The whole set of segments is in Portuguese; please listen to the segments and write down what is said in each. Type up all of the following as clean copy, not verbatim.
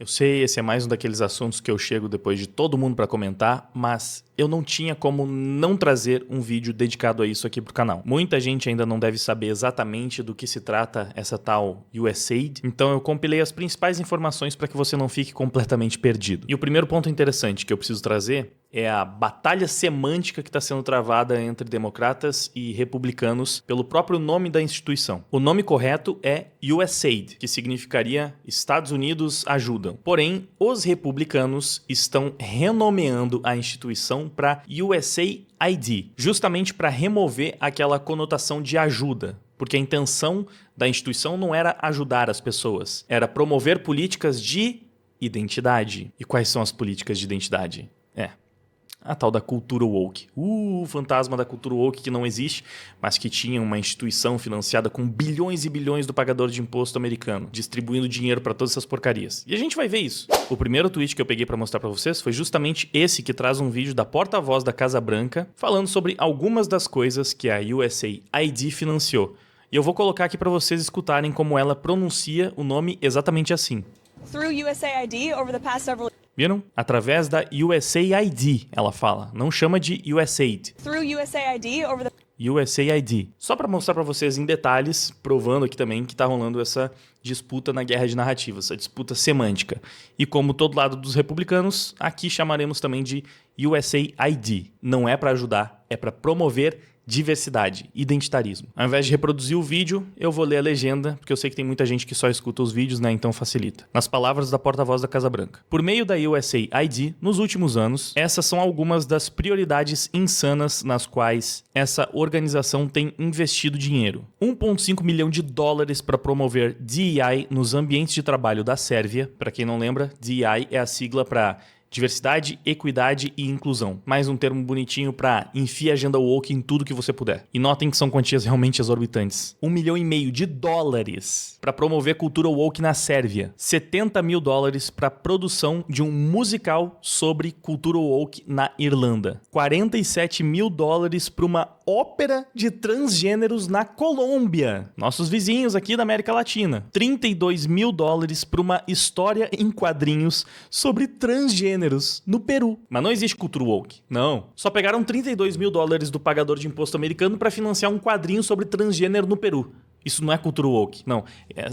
Eu sei, esse é mais um daqueles assuntos que eu chego depois de todo mundo para comentar, mas eu não tinha como não trazer um vídeo dedicado a isso aqui pro canal. Muita gente ainda não deve saber exatamente do que se trata essa tal USAID, então eu compilei as principais informações para que você não fique completamente perdido. E o primeiro ponto interessante que eu preciso trazer é a batalha semântica que está sendo travada entre democratas e republicanos pelo próprio nome da instituição. O nome correto é USAID, que significaria Estados Unidos ajudam. Porém, os republicanos estão renomeando a instituição para USAID, justamente para remover aquela conotação de ajuda. Porque a intenção da instituição não era ajudar as pessoas, era promover políticas de identidade. E quais são as políticas de identidade? A tal da cultura woke. O fantasma da cultura woke que não existe, mas que tinha uma instituição financiada com bilhões e bilhões do pagador de imposto americano, distribuindo dinheiro para todas essas porcarias. E a gente vai ver isso. O primeiro tweet que eu peguei para mostrar para vocês foi justamente esse que traz um vídeo da porta-voz da Casa Branca falando sobre algumas das coisas que a USAID financiou. E eu vou colocar aqui para vocês escutarem como ela pronuncia o nome exatamente assim. Through USAID over the past several Viram? Através da USAID, ela fala. Não chama de USAID. Through USAID over the USAID. Só para mostrar para vocês em detalhes, provando aqui também que tá rolando essa disputa na guerra de narrativas, essa disputa semântica. E como todo lado dos republicanos, aqui chamaremos também de USAID. Não é para ajudar, é para promover diversidade, identitarismo. Ao invés de reproduzir o vídeo, eu vou ler a legenda, porque eu sei que tem muita gente que só escuta os vídeos, né? Então facilita. Nas palavras da porta-voz da Casa Branca. Por meio da USAID, nos últimos anos, essas são algumas das prioridades insanas nas quais essa organização tem investido dinheiro. 1,5 milhão de dólares para promover DEI nos ambientes de trabalho da Sérvia. Para quem não lembra, DEI é a sigla para diversidade, equidade e inclusão. Mais um termo bonitinho pra enfia a agenda woke em tudo que você puder. E notem que são quantias realmente exorbitantes. 1,5 milhão de dólares para promover cultura woke na Sérvia. 70 mil dólares para produção de um musical sobre cultura woke na Irlanda. 47 mil dólares para uma ópera de transgêneros na Colômbia. Nossos vizinhos aqui da América Latina. 32 mil dólares para uma história em quadrinhos sobre transgêneros no Peru. Mas não existe cultura woke. Não. Só pegaram 32 mil dólares do pagador de imposto americano para financiar um quadrinho sobre transgênero no Peru. Isso não é cultura woke. Não.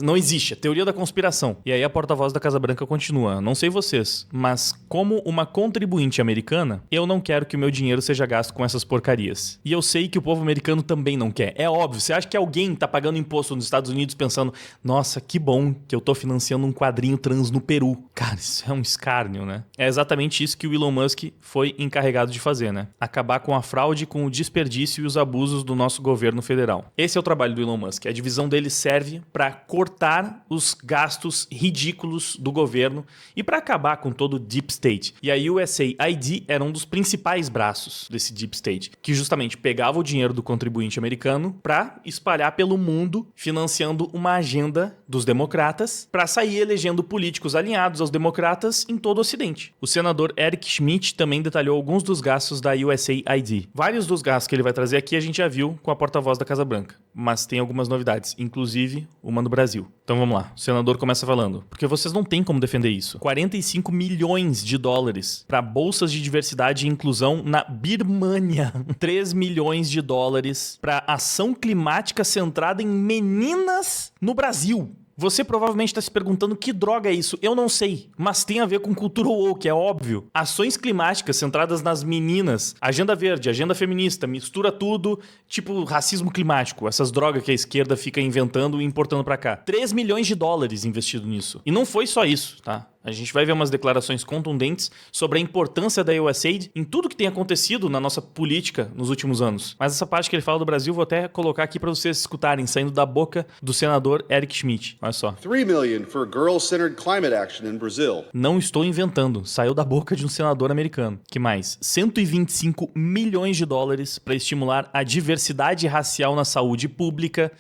Não existe. É teoria da conspiração. E aí a porta-voz da Casa Branca continua. Não sei vocês, mas como uma contribuinte americana, eu não quero que o meu dinheiro seja gasto com essas porcarias. E eu sei que o povo americano também não quer. É óbvio. Você acha que alguém tá pagando imposto nos Estados Unidos pensando, nossa, que bom que eu tô financiando um quadrinho trans no Peru. Cara, isso é um escárnio, né? É exatamente isso que o Elon Musk foi encarregado de fazer, né? Acabar com a fraude, com o desperdício e os abusos do nosso governo federal. Esse é o trabalho do Elon Musk. A divisão dele serve para cortar os gastos ridículos do governo e para acabar com todo o Deep State. E a USAID era um dos principais braços desse Deep State, que justamente pegava o dinheiro do contribuinte americano para espalhar pelo mundo, financiando uma agenda dos democratas para sair elegendo políticos alinhados aos democratas em todo o Ocidente. O senador Eric Schmidt também detalhou alguns dos gastos da USAID. Vários dos gastos que ele vai trazer aqui a gente já viu com a porta-voz da Casa Branca, mas tem algumas novidades, inclusive uma no Brasil. Então vamos lá, o senador começa falando, porque vocês não têm como defender isso. 45 milhões de dólares para bolsas de diversidade e inclusão na Birmânia. 3 milhões de dólares para ação climática centrada em meninas no Brasil. Você provavelmente está se perguntando que droga é isso. Eu não sei, mas tem a ver com cultura woke, é óbvio. Ações climáticas centradas nas meninas, agenda verde, agenda feminista, mistura tudo, tipo racismo climático. Essas drogas que a esquerda fica inventando e importando para cá. 3 milhões de dólares investido nisso. E não foi só isso, tá? A gente vai ver umas declarações contundentes sobre a importância da USAID em tudo que tem acontecido na nossa política nos últimos anos. Mas essa parte que ele fala do Brasil, vou até colocar aqui para vocês escutarem, saindo da boca do senador Eric Schmidt. Olha só. 3 million for girl-centered climate action in Brazil. Não estou inventando, saiu da boca de um senador americano. Que mais? 125 milhões de dólares para estimular a diversidade racial na saúde pública.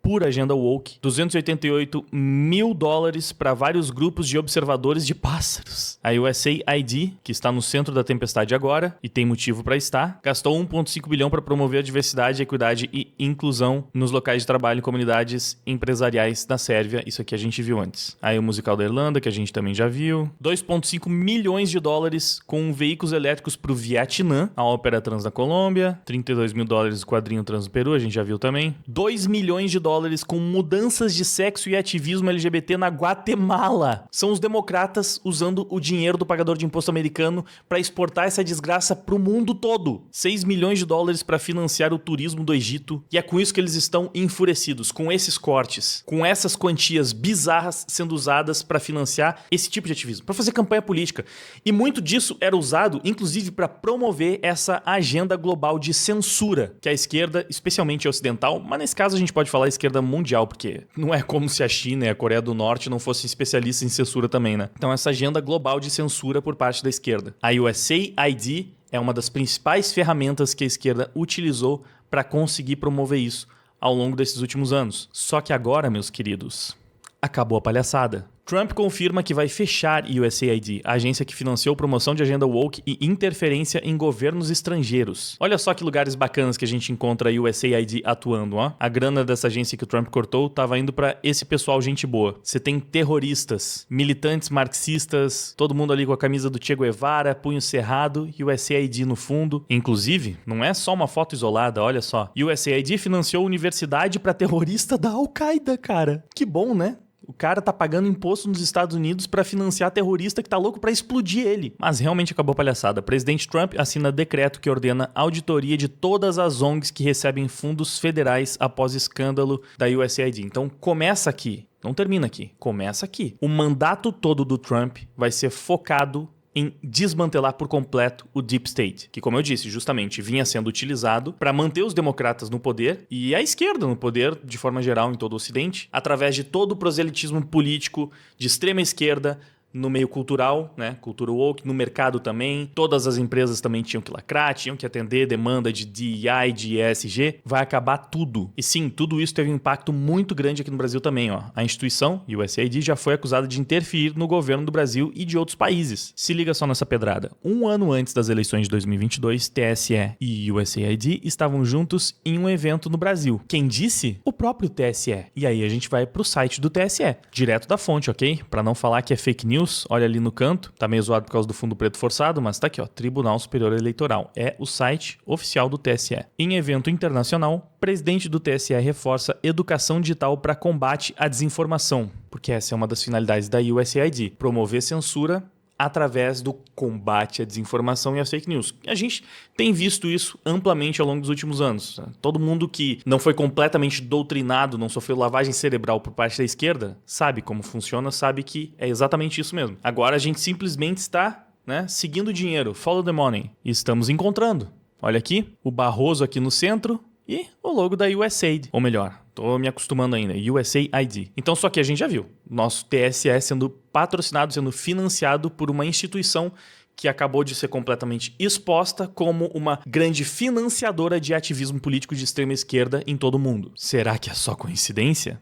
pura agenda woke. 288 mil dólares para vários grupos de observadores de pássaros. A USAID, que está no centro da tempestade agora, e tem motivo para estar, gastou 1,5 bilhão para promover a diversidade, equidade e inclusão nos locais de trabalho e comunidades empresariais da Sérvia. Isso aqui a gente viu antes. Aí o musical da Irlanda, que a gente também já viu. 2,5 milhões de dólares com veículos elétricos para o Vietnã. A Ópera Trans da Colômbia. 32 mil dólares o quadrinho Trans do Peru, a gente já viu também. 2 milhões de dólares com mudanças de sexo e ativismo LGBT na Guatemala. São os democratas usando o dinheiro do pagador de imposto americano para exportar essa desgraça pro mundo todo. 6 milhões de dólares para financiar o turismo do Egito. E é com isso que eles estão enfurecidos, com esses cortes, com essas quantias bizarras sendo usadas para financiar esse tipo de ativismo, para fazer campanha política. E muito disso era usado, inclusive, para promover essa agenda global de censura, que a esquerda, especialmente a ocidental, mas nesse caso a gente pode falar a esquerda mundial, porque não é como se a China e a Coreia do Norte não fossem especialistas em censura também, né? Então essa agenda global de censura por parte da esquerda. A USAID é uma das principais ferramentas que a esquerda utilizou para conseguir promover isso ao longo desses últimos anos. Só que agora, meus queridos, acabou a palhaçada. Trump confirma que vai fechar USAID, a agência que financiou promoção de agenda woke e interferência em governos estrangeiros. Olha só que lugares bacanas que a gente encontra a USAID atuando, ó. A grana dessa agência que o Trump cortou estava indo para esse pessoal gente boa. Você tem terroristas, militantes marxistas, todo mundo ali com a camisa do Che Guevara, punho cerrado, USAID no fundo. Inclusive, não é só uma foto isolada, olha só. USAID financiou universidade para terrorista da Al-Qaeda, cara. Que bom, né? O cara tá pagando imposto nos Estados Unidos pra financiar terrorista que tá louco pra explodir ele. Mas realmente acabou a palhaçada. Presidente Trump assina decreto que ordena auditoria de todas as ONGs que recebem fundos federais após escândalo da USAID. Então começa aqui, não termina aqui, começa aqui. O mandato todo do Trump vai ser focado em desmantelar por completo o Deep State, que, como eu disse, justamente vinha sendo utilizado para manter os democratas no poder e a esquerda no poder, de forma geral, em todo o Ocidente, através de todo o proselitismo político de extrema esquerda, no meio cultural, né? Cultura woke, no mercado também. Todas as empresas também tinham que lacrar, tinham que atender demanda de DEI, de ESG. Vai acabar tudo. E sim, tudo isso teve um impacto muito grande aqui no Brasil também, ó. A instituição, USAID, já foi acusada de interferir no governo do Brasil e de outros países. Se liga só nessa pedrada. Um ano antes das eleições de 2022, TSE e USAID estavam juntos em um evento no Brasil. Quem disse? O próprio TSE. E aí a gente vai pro site do TSE, direto da fonte, ok? Pra não falar que é fake news, olha ali no canto, tá meio zoado por causa do fundo preto forçado, mas tá aqui, ó, Tribunal Superior Eleitoral. É o site oficial do TSE. Em evento internacional, presidente do TSE reforça educação digital para combate à desinformação, porque essa é uma das finalidades da USAID, promover censura através do combate à desinformação e às fake news. A gente tem visto isso amplamente ao longo dos últimos anos. Todo mundo que não foi completamente doutrinado, não sofreu lavagem cerebral por parte da esquerda, sabe como funciona, sabe que é exatamente isso mesmo. Agora a gente simplesmente está, né, seguindo o dinheiro, follow the money, e estamos encontrando. Olha aqui, o Barroso aqui no centro e o logo da USAID, ou melhor, tô me acostumando ainda, USAID. Então só que a gente já viu, nosso TSE sendo patrocinado, sendo financiado por uma instituição que acabou de ser completamente exposta como uma grande financiadora de ativismo político de extrema esquerda em todo o mundo. Será que é só coincidência?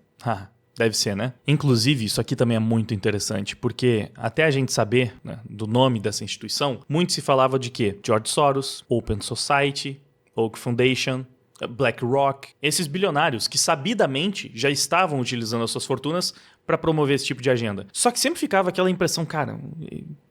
Deve ser, né? Inclusive, isso aqui também é muito interessante, porque até a gente saber, né, do nome dessa instituição, muito se falava de quê? George Soros, Open Society, Oak Foundation, BlackRock, esses bilionários que sabidamente já estavam utilizando as suas fortunas para promover esse tipo de agenda. Só que sempre ficava aquela impressão, cara,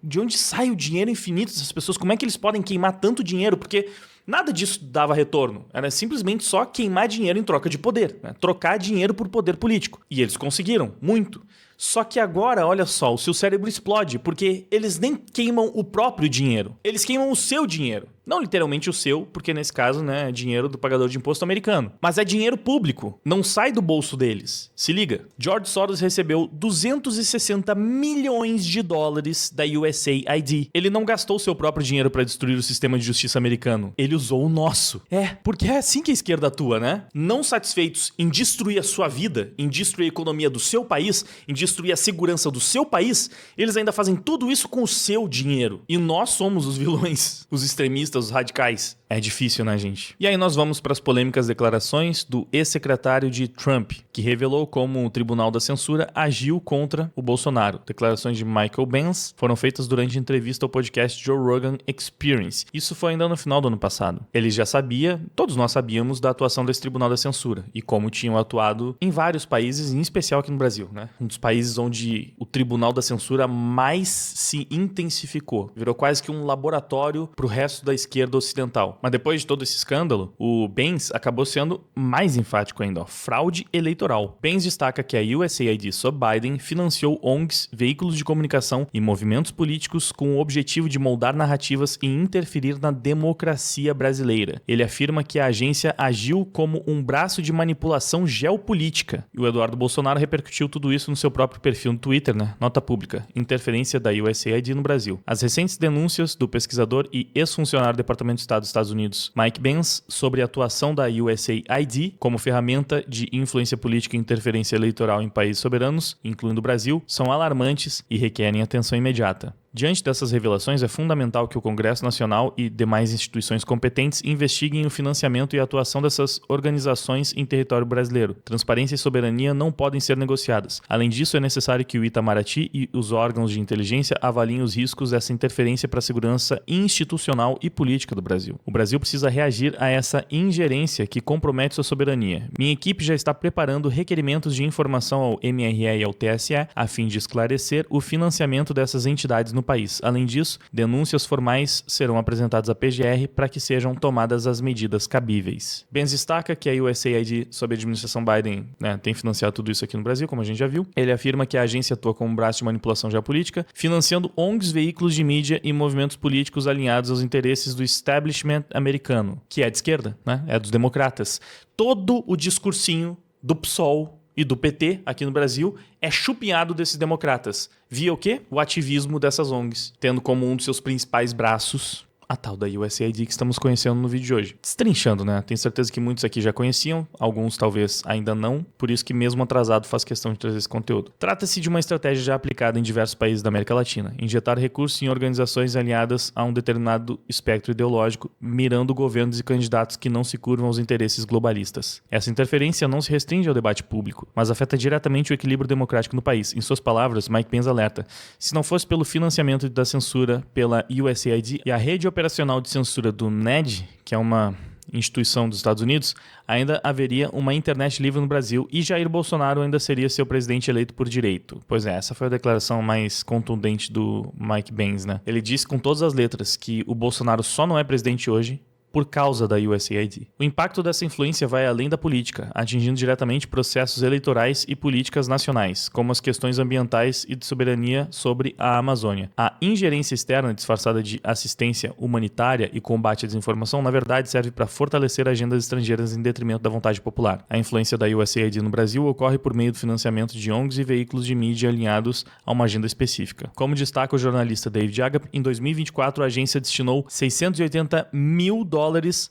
de onde sai o dinheiro infinito dessas pessoas? Como é que eles podem queimar tanto dinheiro? Porque nada disso dava retorno. Era simplesmente só queimar dinheiro em troca de poder, né? Trocar dinheiro por poder político. E eles conseguiram, muito. Só que agora, olha só, o seu cérebro explode, porque eles nem queimam o próprio dinheiro. Eles queimam o seu dinheiro. Não literalmente o seu, porque nesse caso, né, é dinheiro do pagador de imposto americano. Mas é dinheiro público. Não sai do bolso deles. Se liga. George Soros recebeu 260 milhões de dólares da USAID. Ele não gastou seu próprio dinheiro para destruir o sistema de justiça americano. Ele usou o nosso. Porque é assim que a esquerda atua, né? Não satisfeitos em destruir a sua vida, em destruir a economia do seu país, em destruir a segurança do seu país, eles ainda fazem tudo isso com o seu dinheiro. E nós somos os vilões, os extremistas extremistas, os radicais. É difícil, né, gente? E aí nós vamos para as polêmicas declarações do ex-secretário de Trump, que revelou como o Tribunal da Censura agiu contra o Bolsonaro. Declarações de Michael Benz foram feitas durante entrevista ao podcast Joe Rogan Experience. Isso foi ainda no final do ano passado. Ele já sabia, todos nós sabíamos, da atuação desse Tribunal da Censura e como tinham atuado em vários países, em especial aqui no Brasil, né? Um dos países onde o Tribunal da Censura mais se intensificou. Virou quase que um laboratório para o resto da esquerda ocidental. Mas depois de todo esse escândalo, o Benz acabou sendo mais enfático ainda, ó, fraude eleitoral. Benz destaca que a USAID sob Biden financiou ONGs, veículos de comunicação e movimentos políticos com o objetivo de moldar narrativas e interferir na democracia brasileira. Ele afirma que a agência agiu como um braço de manipulação geopolítica. E o Eduardo Bolsonaro repercutiu tudo isso no seu próprio perfil no Twitter, né? Nota pública. Interferência da USAID no Brasil. As recentes denúncias do pesquisador e ex-funcionário do Departamento de Estado dos Estados Unidos, Mike Benz, sobre a atuação da USAID como ferramenta de influência política e interferência eleitoral em países soberanos, incluindo o Brasil, são alarmantes e requerem atenção imediata. Diante dessas revelações, é fundamental que o Congresso Nacional e demais instituições competentes investiguem o financiamento e a atuação dessas organizações em território brasileiro. Transparência e soberania não podem ser negociadas. Além disso, é necessário que o Itamaraty e os órgãos de inteligência avaliem os riscos dessa interferência para a segurança institucional e política do Brasil. O Brasil precisa reagir a essa ingerência que compromete sua soberania. Minha equipe já está preparando requerimentos de informação ao MRE e ao TSE a fim de esclarecer o financiamento dessas entidades no país. Além disso, denúncias formais serão apresentadas à PGR para que sejam tomadas as medidas cabíveis. Benz destaca que a USAID, sob a administração Biden, tem financiado tudo isso aqui no Brasil, como a gente já viu. Ele afirma que a agência atua como um braço de manipulação geopolítica, financiando ONGs, veículos de mídia e movimentos políticos alinhados aos interesses do establishment americano, que é de esquerda, né? É dos democratas. Todo o discursinho do PSOL e do PT aqui no Brasil é chupinhado desses democratas. Via o quê? O ativismo dessas ONGs, tendo como um dos seus principais braços a tal da USAID que estamos conhecendo no vídeo de hoje. Destrinchando, né? Tenho certeza que muitos aqui já conheciam, alguns talvez ainda não, por isso que mesmo atrasado faz questão de trazer esse conteúdo. Trata-se de uma estratégia já aplicada em diversos países da América Latina, injetar recursos em organizações alinhadas a um determinado espectro ideológico, mirando governos e candidatos que não se curvam aos interesses globalistas. Essa interferência não se restringe ao debate público, mas afeta diretamente o equilíbrio democrático no país. Em suas palavras, Mike Benz alerta: se não fosse pelo financiamento da censura pela USAID e a rede operacional de censura do NED, que é uma instituição dos Estados Unidos, ainda haveria uma internet livre no Brasil e Jair Bolsonaro ainda seria seu presidente eleito por direito. Pois é, essa foi a declaração mais contundente do Mike Benz, né? Ele disse com todas as letras que o Bolsonaro só não é presidente hoje por causa da USAID. O impacto dessa influência vai além da política, atingindo diretamente processos eleitorais e políticas nacionais, como as questões ambientais e de soberania sobre a Amazônia. A ingerência externa, disfarçada de assistência humanitária e combate à desinformação, na verdade serve para fortalecer agendas estrangeiras em detrimento da vontade popular. A influência da USAID no Brasil ocorre por meio do financiamento de ONGs e veículos de mídia alinhados a uma agenda específica. Como destaca o jornalista David Agap, em 2024 a agência destinou $680 mil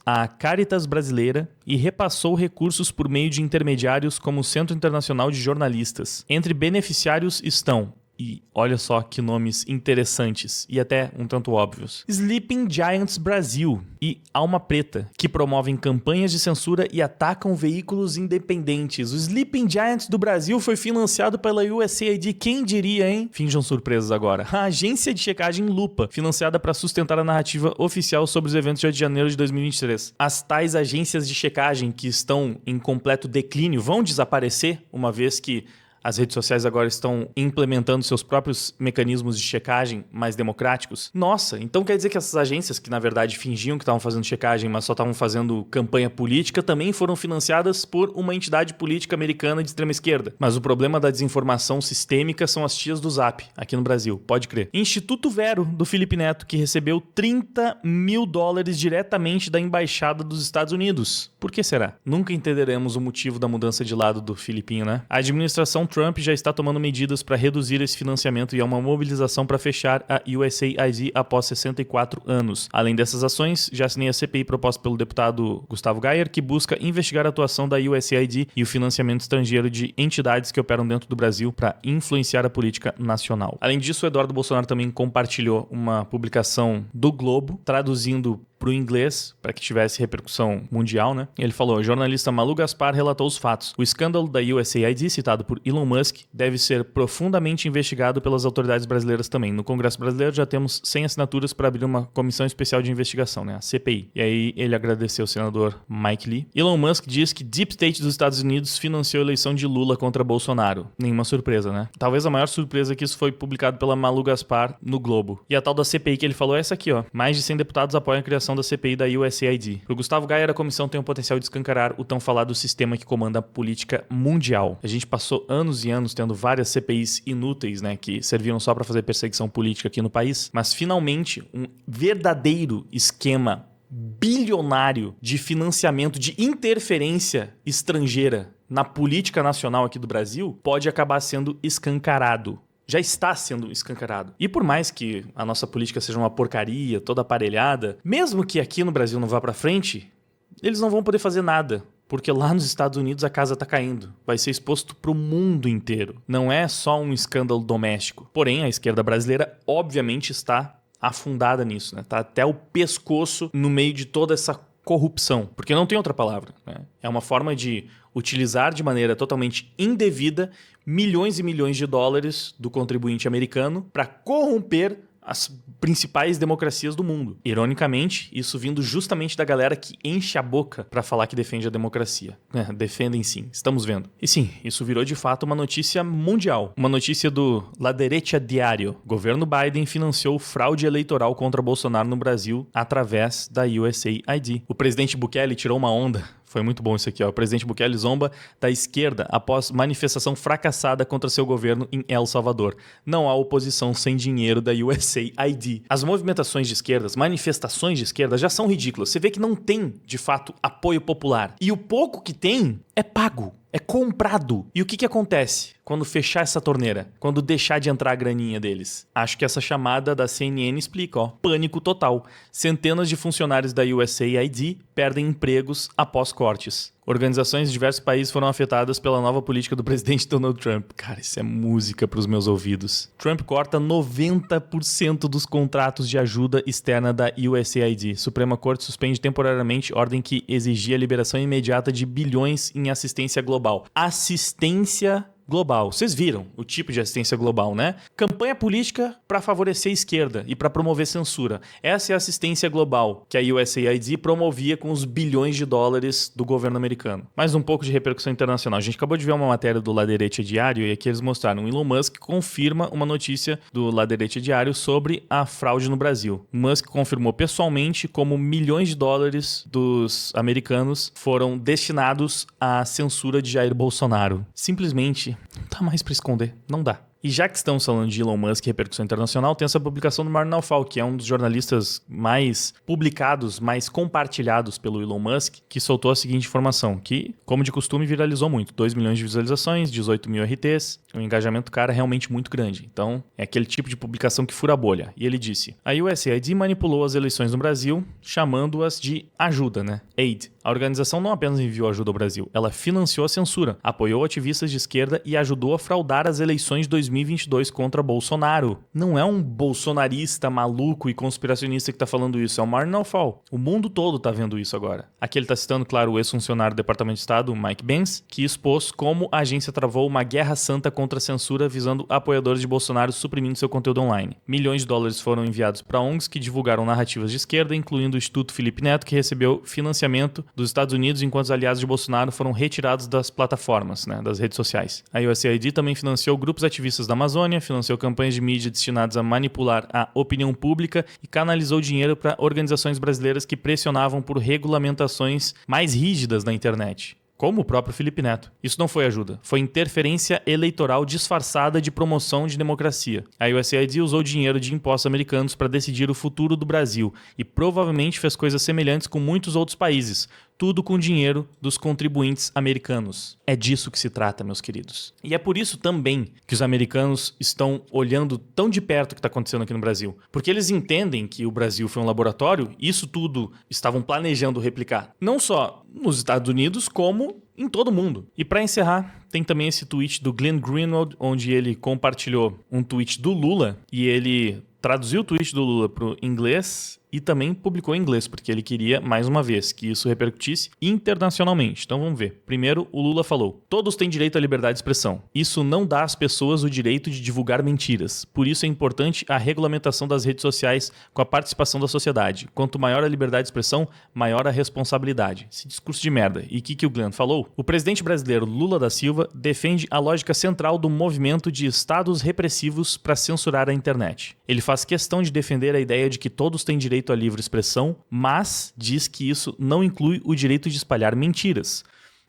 à Caritas Brasileira e repassou recursos por meio de intermediários como o Centro Internacional de Jornalistas. Entre beneficiários estão, e olha só que nomes interessantes e até um tanto óbvios: Sleeping Giants Brasil e Alma Preta, que promovem campanhas de censura e atacam veículos independentes. O Sleeping Giants do Brasil foi financiado pela USAID, quem diria, hein? Finjam surpresas agora. A agência de checagem Lupa, financiada para sustentar a narrativa oficial sobre os eventos de 8 de janeiro de 2023. As tais agências de checagem que estão em completo declínio vão desaparecer, uma vez que as redes sociais agora estão implementando seus próprios mecanismos de checagem mais democráticos. Nossa, então quer dizer que essas agências, que na verdade fingiam que estavam fazendo checagem, mas só estavam fazendo campanha política, também foram financiadas por uma entidade política americana de extrema esquerda. Mas o problema da desinformação sistêmica são as tias do Zap, aqui no Brasil, pode crer. Instituto Vero, do Felipe Neto, que recebeu $30 mil diretamente da Embaixada dos Estados Unidos. Por que será? Nunca entenderemos o motivo da mudança de lado do Filipinho, né? A administração Trump já está tomando medidas para reduzir esse financiamento e há uma mobilização para fechar a USAID após 64 anos. Além dessas ações, já assinei a CPI proposta pelo deputado Gustavo Gayer, que busca investigar a atuação da USAID e o financiamento estrangeiro de entidades que operam dentro do Brasil para influenciar a política nacional. Além disso, o Eduardo Bolsonaro também compartilhou uma publicação do Globo, traduzindo pro inglês, para que tivesse repercussão mundial, né? Ele falou: o jornalista Malu Gaspar relatou os fatos. O escândalo da USAID, citado por Elon Musk, deve ser profundamente investigado pelas autoridades brasileiras também. No Congresso brasileiro já temos 100 assinaturas para abrir uma comissão especial de investigação, né? A CPI. E aí ele agradeceu o senador Mike Lee. Elon Musk diz que Deep State dos Estados Unidos financiou a eleição de Lula contra Bolsonaro. Nenhuma surpresa, né? Talvez a maior surpresa é que isso foi publicado pela Malu Gaspar no Globo. E a tal da CPI que ele falou é essa aqui, ó. Mais de 100 deputados apoiam a criação da CPI da USAID. Pro Gustavo Gayer, a comissão tem o potencial de escancarar o tão falado sistema que comanda a política mundial. A gente passou anos e anos tendo várias CPIs inúteis, né, que serviram só para fazer perseguição política aqui no país, mas finalmente um verdadeiro esquema bilionário de financiamento, de interferência estrangeira na política nacional aqui do Brasil pode acabar sendo escancarado. Já está sendo escancarado. E por mais que a nossa política seja uma porcaria, toda aparelhada, mesmo que aqui no Brasil não vá pra frente, eles não vão poder fazer nada. Porque lá nos Estados Unidos a casa tá caindo. Vai ser exposto pro mundo inteiro. Não é só um escândalo doméstico. Porém, a esquerda brasileira obviamente está afundada nisso, né? Tá até o pescoço no meio de toda essa corrupção. Porque não tem outra palavra, né? É uma forma de utilizar de maneira totalmente indevida milhões e milhões de dólares do contribuinte americano para corromper as principais democracias do mundo. Ironicamente, isso vindo justamente da galera que enche a boca para falar que defende a democracia. Defendem sim, estamos vendo. E sim, isso virou de fato uma notícia mundial. Uma notícia do La Derecha Diário. O governo Biden financiou fraude eleitoral contra Bolsonaro no Brasil através da USAID. O presidente Bukele tirou uma onda. Foi muito bom isso aqui, ó. O presidente Bukele zomba da esquerda após manifestação fracassada contra seu governo em El Salvador. Não há oposição sem dinheiro da USAID. As movimentações de esquerda, as manifestações de esquerda já são ridículas. Você vê que não tem, de fato, apoio popular. E o pouco que tem é pago. É comprado. E o que acontece quando fechar essa torneira? Quando deixar de entrar a graninha deles? Acho que essa chamada da CNN explica, ó. Pânico total. Centenas de funcionários da USAID perdem empregos após cortes. Organizações de diversos países foram afetadas pela nova política do presidente Donald Trump. Cara, isso é música para os meus ouvidos. Trump corta 90% dos contratos de ajuda externa da USAID. Suprema Corte suspende temporariamente ordem que exigia a liberação imediata de bilhões em assistência global. Assistência global. Vocês viram o tipo de assistência global, né? Campanha política para favorecer a esquerda e para promover censura. Essa é a assistência global que a USAID promovia com os bilhões de dólares do governo americano. Mais um pouco de repercussão internacional. A gente acabou de ver uma matéria do La Derecha Diário e aqui eles mostraram. O Elon Musk confirma uma notícia do La Derecha Diário sobre a fraude no Brasil. Musk confirmou pessoalmente como milhões de dólares dos americanos foram destinados à censura de Jair Bolsonaro. Simplesmente não dá mais para esconder, não dá. E já que estamos falando de Elon Musk e repercussão internacional, tem essa publicação do Martin Naufal, que é um dos jornalistas mais publicados, mais compartilhados pelo Elon Musk, que soltou a seguinte informação, que, como de costume, viralizou muito. 2 milhões de visualizações, 18 mil RTs, o engajamento do cara é realmente muito grande. Então, é aquele tipo de publicação que fura a bolha. E ele disse, a USAID manipulou as eleições no Brasil, chamando-as de ajuda, né? Aid. A organização não apenas enviou ajuda ao Brasil, ela financiou a censura, apoiou ativistas de esquerda e ajudou a fraudar as eleições de 2022 contra Bolsonaro. Não é um bolsonarista maluco e conspiracionista que está falando isso, é o Martin Naufal. O mundo todo está vendo isso agora. Aqui ele está citando, claro, o ex-funcionário do Departamento de Estado, Mike Benz, que expôs como a agência travou uma guerra santa contra a censura visando apoiadores de Bolsonaro suprimindo seu conteúdo online. Milhões de dólares foram enviados para ONGs que divulgaram narrativas de esquerda, incluindo o Instituto Felipe Neto, que recebeu financiamento dos Estados Unidos, enquanto os aliados de Bolsonaro foram retirados das plataformas, né, das redes sociais. A USAID também financiou grupos ativistas da Amazônia, financiou campanhas de mídia destinadas a manipular a opinião pública e canalizou dinheiro para organizações brasileiras que pressionavam por regulamentações mais rígidas na internet. Como o próprio Felipe Neto. Isso não foi ajuda, foi interferência eleitoral disfarçada de promoção de democracia. A USAID usou dinheiro de impostos americanos para decidir o futuro do Brasil e provavelmente fez coisas semelhantes com muitos outros países, tudo com dinheiro dos contribuintes americanos. É disso que se trata, meus queridos. E é por isso também que os americanos estão olhando tão de perto o que está acontecendo aqui no Brasil. Porque eles entendem que o Brasil foi um laboratório, isso tudo estavam planejando replicar. Não só nos Estados Unidos, como em todo mundo. E para encerrar, tem também esse tweet do Glenn Greenwald, onde ele compartilhou um tweet do Lula e ele traduziu o tweet do Lula para o inglês e também publicou em inglês, porque ele queria, mais uma vez, que isso repercutisse internacionalmente. Então vamos ver. Primeiro, o Lula falou: todos têm direito à liberdade de expressão. Isso não dá às pessoas o direito de divulgar mentiras. Por isso é importante a regulamentação das redes sociais com a participação da sociedade. Quanto maior a liberdade de expressão, maior a responsabilidade. Esse discurso de merda. E o que o Glenn falou? O presidente brasileiro Lula da Silva defende a lógica central do movimento de estados repressivos para censurar a internet. Ele faz questão de defender a ideia de que todos têm direito à livre expressão, mas diz que isso não inclui o direito de espalhar mentiras.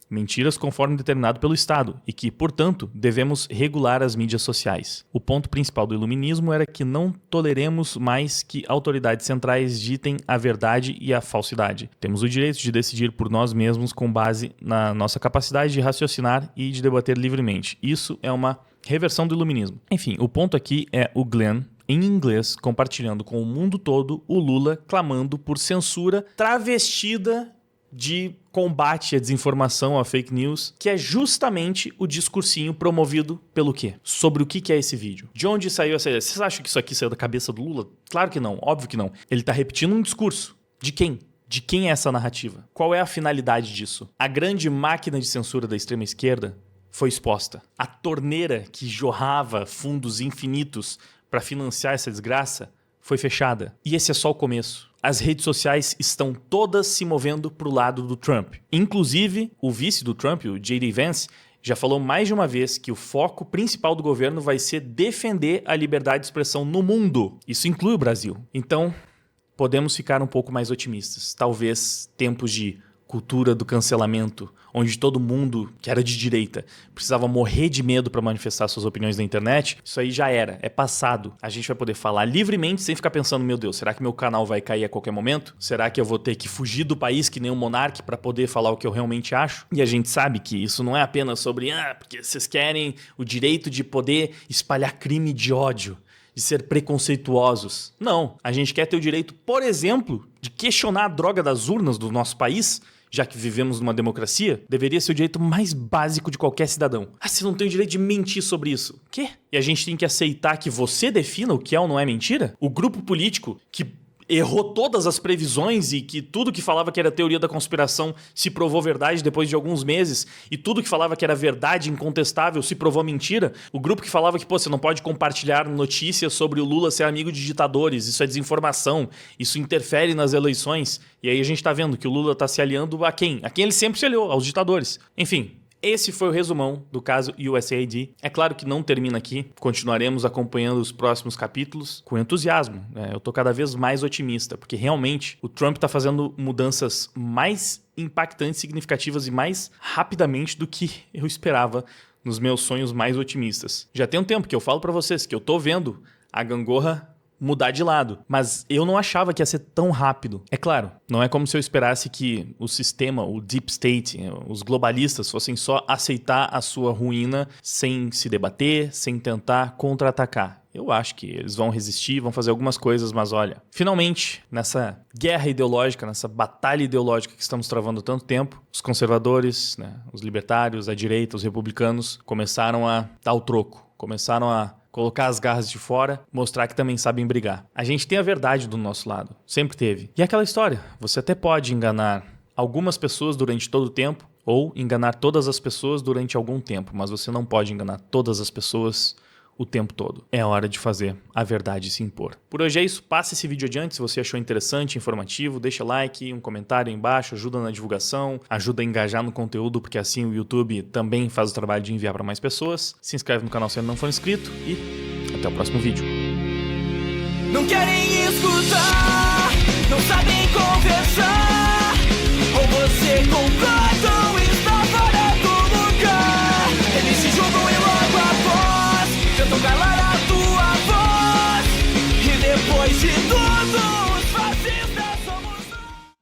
Mentiras conforme determinado pelo Estado e que, portanto, devemos regular as mídias sociais. O ponto principal do iluminismo era que não toleremos mais que autoridades centrais ditem a verdade e a falsidade. Temos o direito de decidir por nós mesmos com base na nossa capacidade de raciocinar e de debater livremente. Isso é uma reversão do iluminismo. Enfim, o ponto aqui é o Glenn, em inglês, compartilhando com o mundo todo o Lula clamando por censura travestida de combate à desinformação, à fake news, que é justamente o discursinho promovido pelo quê? Sobre o que é esse vídeo. De onde saiu essa ideia? Vocês acham que isso aqui saiu da cabeça do Lula? Claro que não, óbvio que não. Ele está repetindo um discurso. De quem? De quem é essa narrativa? Qual é a finalidade disso? A grande máquina de censura da extrema esquerda foi exposta. A torneira que jorrava fundos infinitos para financiar essa desgraça foi fechada. E esse é só o começo. As redes sociais estão todas se movendo para o lado do Trump. Inclusive, o vice do Trump, o J.D. Vance, já falou mais de uma vez que o foco principal do governo vai ser defender a liberdade de expressão no mundo. Isso inclui o Brasil. Então, podemos ficar um pouco mais otimistas. Talvez tempos de cultura do cancelamento, onde todo mundo que era de direita precisava morrer de medo para manifestar suas opiniões na internet, isso aí já era, é passado. A gente vai poder falar livremente sem ficar pensando, meu Deus, será que meu canal vai cair a qualquer momento? Será que eu vou ter que fugir do país que nem um monarca para poder falar o que eu realmente acho? E a gente sabe que isso não é apenas sobre, porque vocês querem o direito de poder espalhar crime de ódio, de ser preconceituosos. Não, a gente quer ter o direito, por exemplo, de questionar a droga das urnas do nosso país, já que vivemos numa democracia, deveria ser o direito mais básico de qualquer cidadão. Você não tem o direito de mentir sobre isso. Quê? E a gente tem que aceitar que você defina o que é ou não é mentira? O grupo político que errou todas as previsões e que tudo que falava que era teoria da conspiração se provou verdade depois de alguns meses e tudo que falava que era verdade incontestável se provou mentira. O grupo que falava que, você não pode compartilhar notícias sobre o Lula ser amigo de ditadores, isso é desinformação, isso interfere nas eleições. E aí a gente tá vendo que o Lula tá se aliando a quem? A quem ele sempre se aliou, aos ditadores. Enfim, esse foi o resumão do caso USAID. É claro que não termina aqui. Continuaremos acompanhando os próximos capítulos com entusiasmo. Eu tô cada vez mais otimista, porque realmente o Trump tá fazendo mudanças mais impactantes, significativas e mais rapidamente do que eu esperava nos meus sonhos mais otimistas. Já tem um tempo que eu falo pra vocês que eu tô vendo a gangorra mudar de lado, mas eu não achava que ia ser tão rápido. É claro, não é como se eu esperasse que o sistema, o Deep State, os globalistas fossem só aceitar a sua ruína sem se debater, sem tentar contra-atacar. Eu acho que eles vão resistir, vão fazer algumas coisas, mas olha, finalmente, nessa guerra ideológica, nessa batalha ideológica que estamos travando há tanto tempo, os conservadores, os libertários, a direita, os republicanos, começaram a dar o troco, começaram a colocar as garras de fora, mostrar que também sabem brigar. A gente tem a verdade do nosso lado, sempre teve. E é aquela história, você até pode enganar algumas pessoas durante todo o tempo, ou enganar todas as pessoas durante algum tempo, mas você não pode enganar todas as pessoas o tempo todo. É hora de fazer a verdade se impor. Por hoje é isso, passe esse vídeo adiante se você achou interessante, informativo, deixa like, um comentário aí embaixo, ajuda na divulgação, ajuda a engajar no conteúdo, porque assim o YouTube também faz o trabalho de enviar para mais pessoas. Se inscreve no canal se ainda não for inscrito e até o próximo vídeo. Não querem escutar, não sabem conversar, ou você concorda ou está fora do lugar. Eles se jogam e logo após tentam calar a tua voz, e depois de tudo